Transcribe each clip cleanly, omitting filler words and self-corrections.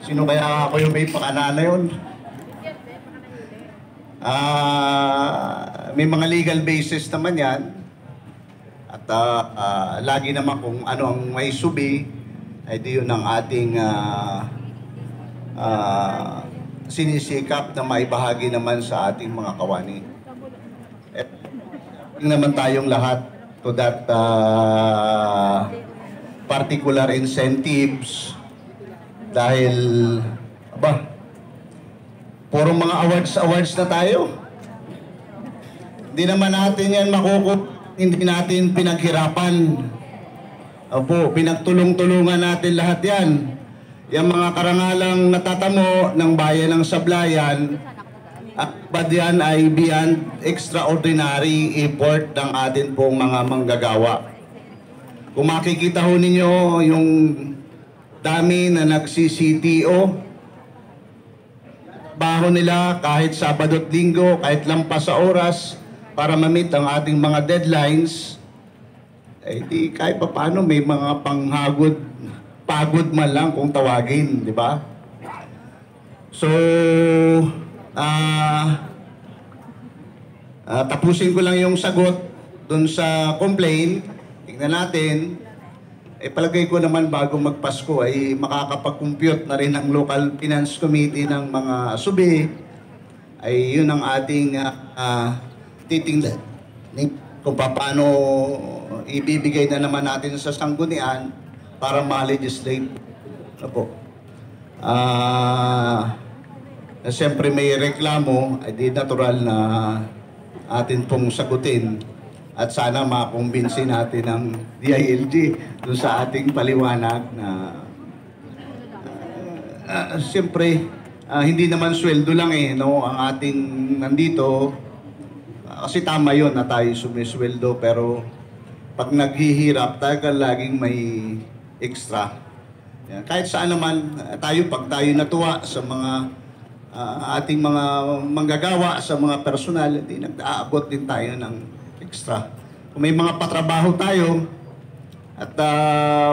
Sino kaya ako yung may pakana na yun? May mga legal basis naman yan. At lagi naman kung ano ang may subi, ay di yun ang ating sinisikap na maibahagi naman sa ating mga kawani. At naman tayong lahat to that particular incentives dahil puro mga awards na tayo. Hindi naman natin yan hindi natin pinaghirapan. Opo, pinagtulong-tulungan natin lahat yan. Yung mga karangalang natatamo ng bayan ng Sablayan, at yan ay beyond extraordinary effort ng atin pong mga manggagawa. Kung makikita ho ninyo yung dami na nagsi-CTO, baho nila kahit Sabado at Linggo, kahit lampas sa oras para ma-meet ang ating mga deadlines, eh di kahit pa paano may mga pagod man lang kung tawagin, di ba? So, tapusin ko lang yung sagot dun sa complaint. Tingnan natin. Palagay ko naman bago magpasko ay makakapag-compute na rin ang local finance committee ng mga subi. Ay yun ang ating titingnan kung paano ibibigay na naman natin sa sanggunian para ma-legislate. Opo. Siyempre may reklamo, ay di natural na atin pong sagutin. At sana makumbinsi natin ang DILG doon sa ating paliwanag na siyempre hindi naman sweldo lang no, ang ating nandito. Kasi tama yun na tayo sumisweldo, pero pag naghihirap tayo laging may extra. Kahit saan naman tayo, pag tayo natuwa sa mga ating mga manggagawa, sa mga personal, hindi nag-aabot din tayo ng extra. Kung may mga patrabaho tayo at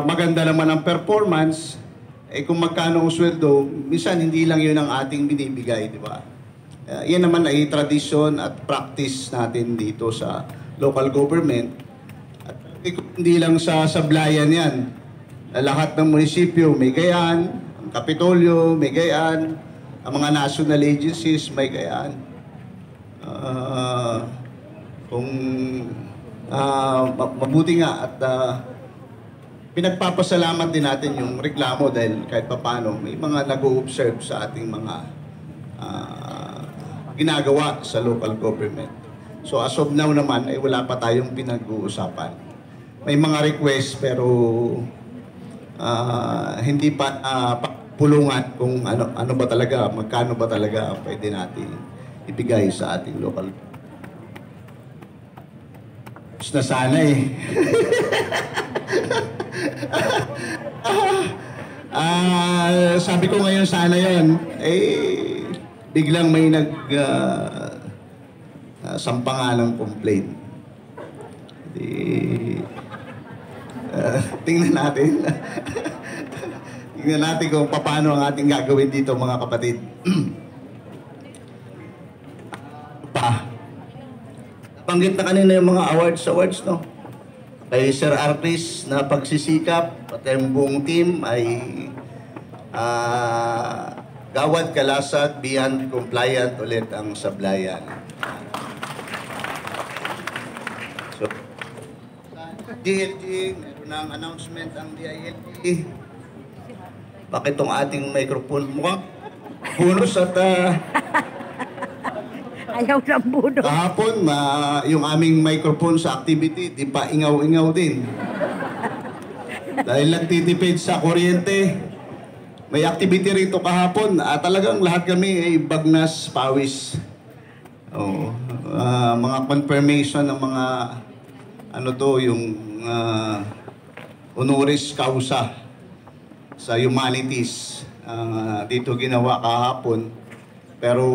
maganda naman ang performance, kung magkano ang sweldo, minsan hindi lang yun ang ating binibigay, di ba? Yan naman ay tradisyon at practice natin dito sa local government. At hindi lang sa Sablayan yan. Lahat ng munisipyo may gayaan, ang Kapitolyo may gayaan, ang mga national agencies may gayaan. Kung mabuti nga at pinagpapasalamat din natin yung reklamo dahil kahit papano may mga nag-o-observe sa ating mga ginagawa sa local government. So as of now naman ay wala pa tayong pinag-uusapan. May mga request pero hindi pa pulungan kung ano ba talaga, magkano ba talaga pwede natin ibigay sa ating local. Tapos na sana sabi ko ngayon sana yon biglang may sampa nga ng complaint. Tingnan natin. Tingnan natin kung paano ang ating gagawin dito mga kapatid. Banggit na kanina yung mga awards, no? Kay Sir Artis na pagsisikap at yung buong team ay Gawad Kalasag, beyond compliant ulit ang Sablayan. So, DLG, meron ng announcement ang DILG. Bakit itong ating microphone mukhang bonus at ayaw ng budo. Kahapon, yung aming microphone sa activity, di pa ingaw-ingaw din. Dahil nagtitipid sa kuryente. May activity rito kahapon. Talagang lahat kami ay bagnas, pawis. Mga confirmation ng mga yung honoris causa sa humanities. Dito ginawa kahapon. Pero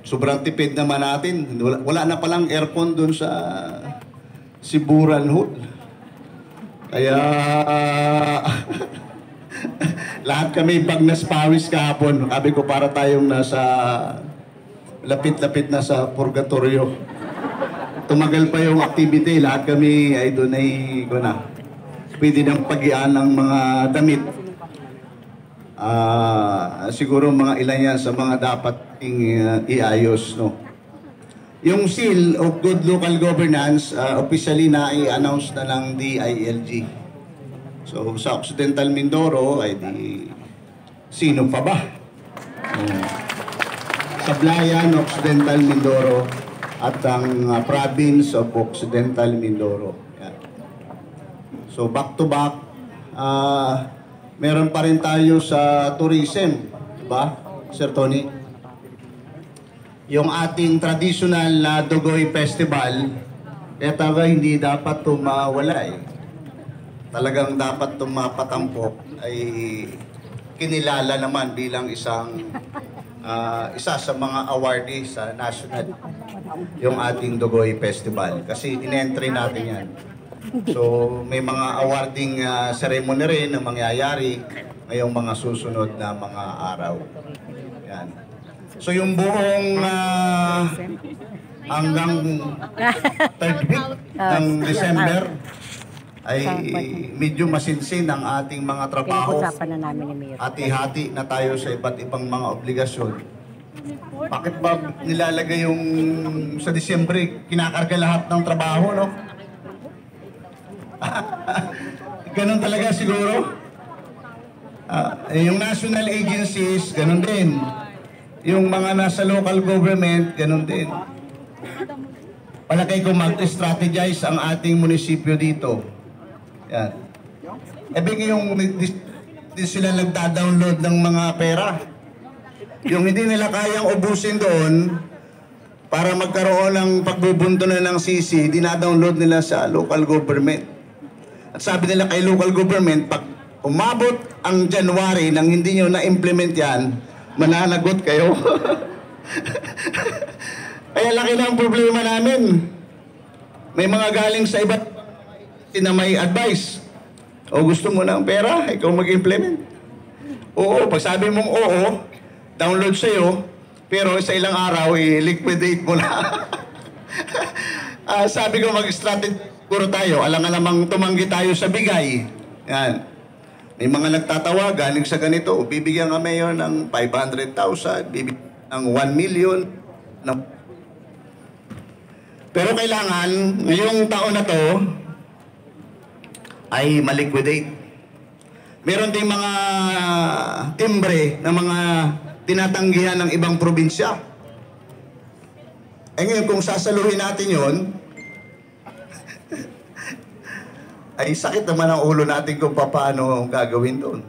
sobrang tipid naman natin. Wala na palang aircon dun sa Siburan Hall. Kaya Lahat kami bagnas pawis kahapon. Sabi ko para tayong nasa lapit-lapit na sa purgatorio. Tumagal pa yung activity. Lahat kami ay doon ay pwede nang pagian ng mga damit. Siguro mga ilan yan sa mga dapat iayos, no? Yung Seal of Good Local Governance, officially na i-announce na ng DILG. So, sa Occidental Mindoro, ay di, sino pa ba? Sablayan, Occidental Mindoro, at ang province of Occidental Mindoro. Yan. So, back to back, meron pa rin tayo sa tourism, diba, Sir Tony? Yung ating traditional na Dugoy Festival, kaya talaga hindi dapat mawala eh. Talagang dapat mapatampok ay kinilala naman bilang isa sa mga awardee sa national, yung ating Dugoy Festival. Kasi in-entry natin yan. So may mga awarding ceremony rin na mangyayari ngayong mga susunod na mga araw. Yan. So yung buong hanggang third week ng December ay medyo masinsin ang ating mga trabaho. Hati-hati na tayo sa iba't ibang mga obligasyon. Bakit ba nilalagay yung sa Disyembre, kinakarga lahat ng trabaho, no? Ganun talaga siguro. Yung national agencies, ganun din. Yung mga nasa local government, ganun din. Palagay ko mag-strategize ang ating munisipyo dito. Yan. Yung di sila nagda-download ng mga pera. Yung hindi nila kayang ubusin doon para magkaroon ng pagbubuntunan ng CC, dina-download nila sa local government. At sabi nila kay local government, pag umabot ang January nang hindi nyo na-implement yan, mananagot kayo. Kaya laki na ang problema namin. May mga galing sa iba't na may advice. O gusto mo ng pera, ikaw mag-implement. Oo, pag sabi mong oo, download sa'yo, pero sa ilang araw, i-liquidate mo na. Sabi ko mag-strategy puro tayo, alang-alamang tumanggi tayo sa bigay. Yan. May mga nagtatawa, galing sa ganito, bibigyan kami yun ng 500,000, bibigyan ng 1 million. Pero kailangan, ngayong taon na to, ay maliquidate. Meron ding mga timbre na mga tinatanggihan ng ibang probinsya. Eh ngayon, kung sasaluhin natin yon, ay sakit naman ang ulo natin kung paano gagawin doon.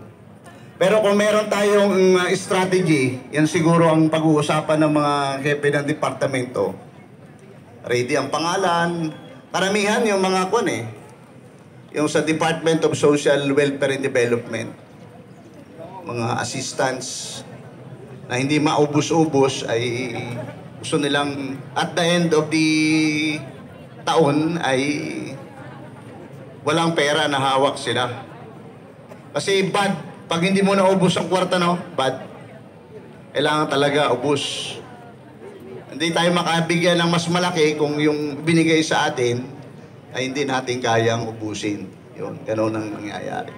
Pero kung meron tayong strategy, yan siguro ang pag-uusapan ng mga hepe ng departamento. Ready ang pangalan. Karamihan yung mga yung sa Department of Social Welfare and Development. Mga assistants na hindi maubos-ubos ay gusto nilang at the end of the taon ay walang pera na hawak sila. Kasi bad, pag hindi mo naubos ang kwarta, no? Bad. Kailangan talaga ubos. Hindi tayo makabigyan ng mas malaki kung yung binigay sa atin ay hindi natin kayang ubusin. Yun, ganoon ang nangyayari.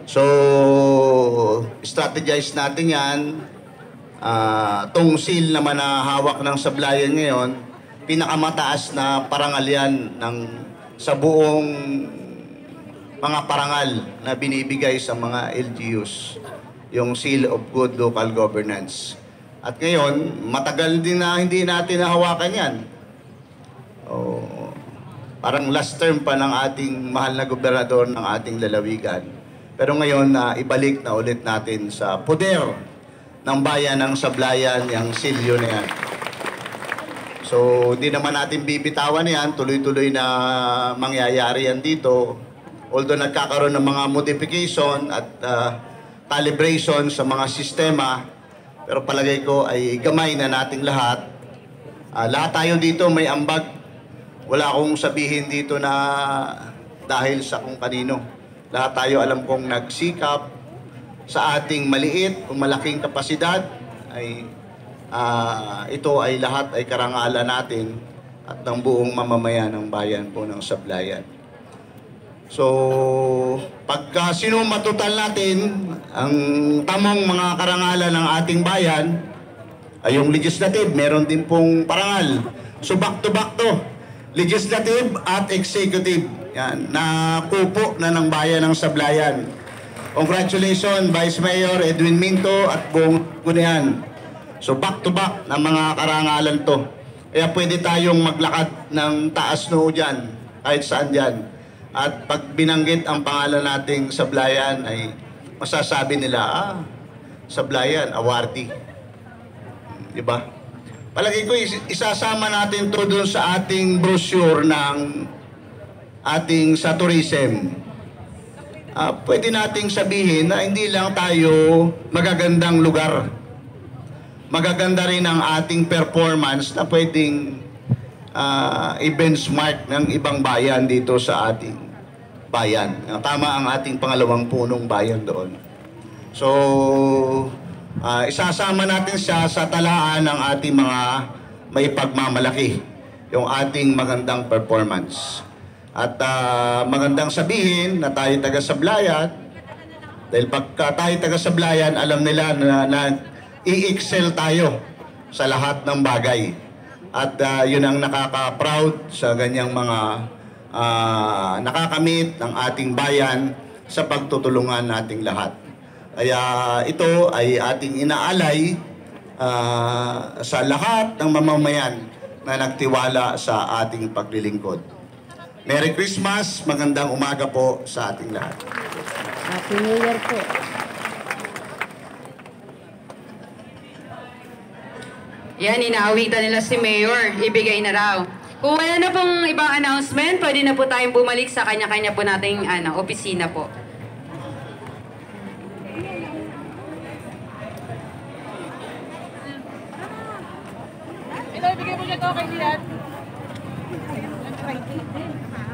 So, strategize natin yan. Tong seal naman na hawak ng sablayan ngayon, pinakamataas na parangal yan sa buong mga parangal na binibigay sa mga LGUs, yung Seal of Good Local Governance. At ngayon, matagal din na hindi natin nahawakan yan. Parang last term pa ng ating mahal na gobernador ng ating lalawigan. Pero ngayon, ibalik na ulit natin sa poder ng bayan ng Sablayan, yung silyo na yan. So, hindi naman natin bibitawan yan. Tuloy-tuloy na mangyayari yan dito. Although nagkakaroon ng mga modification at calibration sa mga sistema, pero palagay ko ay gamay na nating lahat. Lahat tayo dito may ambag. Wala akong sabihin dito na dahil sa kung kanino. Lahat tayo alam kong nagsikap sa ating maliit o malaking kapasidad ay ito ay lahat ay karangalan natin at ng buong mamamayan ng bayan po ng Sablayan. So, pagka sinumatotal natin ang tamang mga karangalan ng ating bayan, ay yung legislative, meron din pong parangal. So back to legislative at executive. Yan, nakupo na ng bayan ng Sablayan. Congratulations, Vice Mayor Edwin Minto at buong Gunian. So back to back na mga karangalan to. Kaya pwede tayong maglakad ng taas noo dyan, kahit saan dyan. At pag binanggit ang pangalan nating Sablayan ay masasabi nila, Sablayan, awardee. Diba? Palagi ko isasama natin to doon sa ating brochure ng ating sa tourism. Pwede nating sabihin na hindi lang tayo magagandang lugar. Magaganda rin ang ating performance na pwedeng i-benchmark ng ibang bayan dito sa ating bayan. Tama ang ating pangalawang punong bayan doon. So, isasama natin siya sa talaan ng ating mga may pagmamalaki, yung ating magandang performance. At magandang sabihin na tayo taga-Sablayan, dahil pagka tayo taga-Sablayan, alam nila na i-excel tayo sa lahat ng bagay. At yun ang nakaka-proud sa ganyang mga nakakamit ng ating bayan sa pagtutulungan nating lahat. Kaya ito ay ating inaalay sa lahat ng mamamayan na nagtiwala sa ating paglilingkod. Merry Christmas, magandang umaga po sa ating lahat. Happy New Year po. Yan, inaawitan nila si Mayor. Ibigay na raw. Kung wala na pong ibang announcement, pwede na po tayong bumalik sa kanya-kanya po nating opisina po. Ito, ibigay mo siya to kay Lian.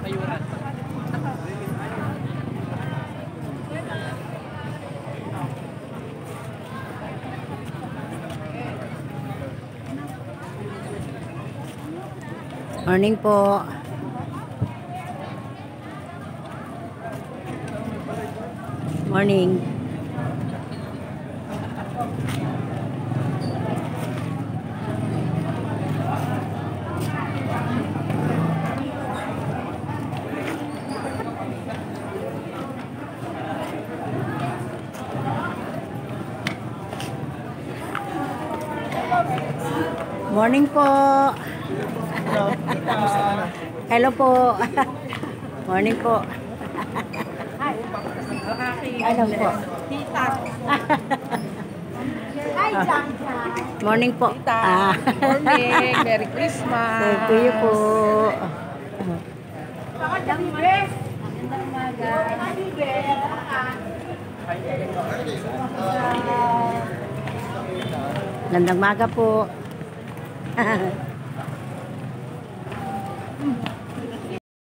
Mayuran. Morning po. Morning. Morning po. Hello po. Morning po. Ano po? Morning po. Morning. Merry Christmas. Thank you po. Gandang maga po.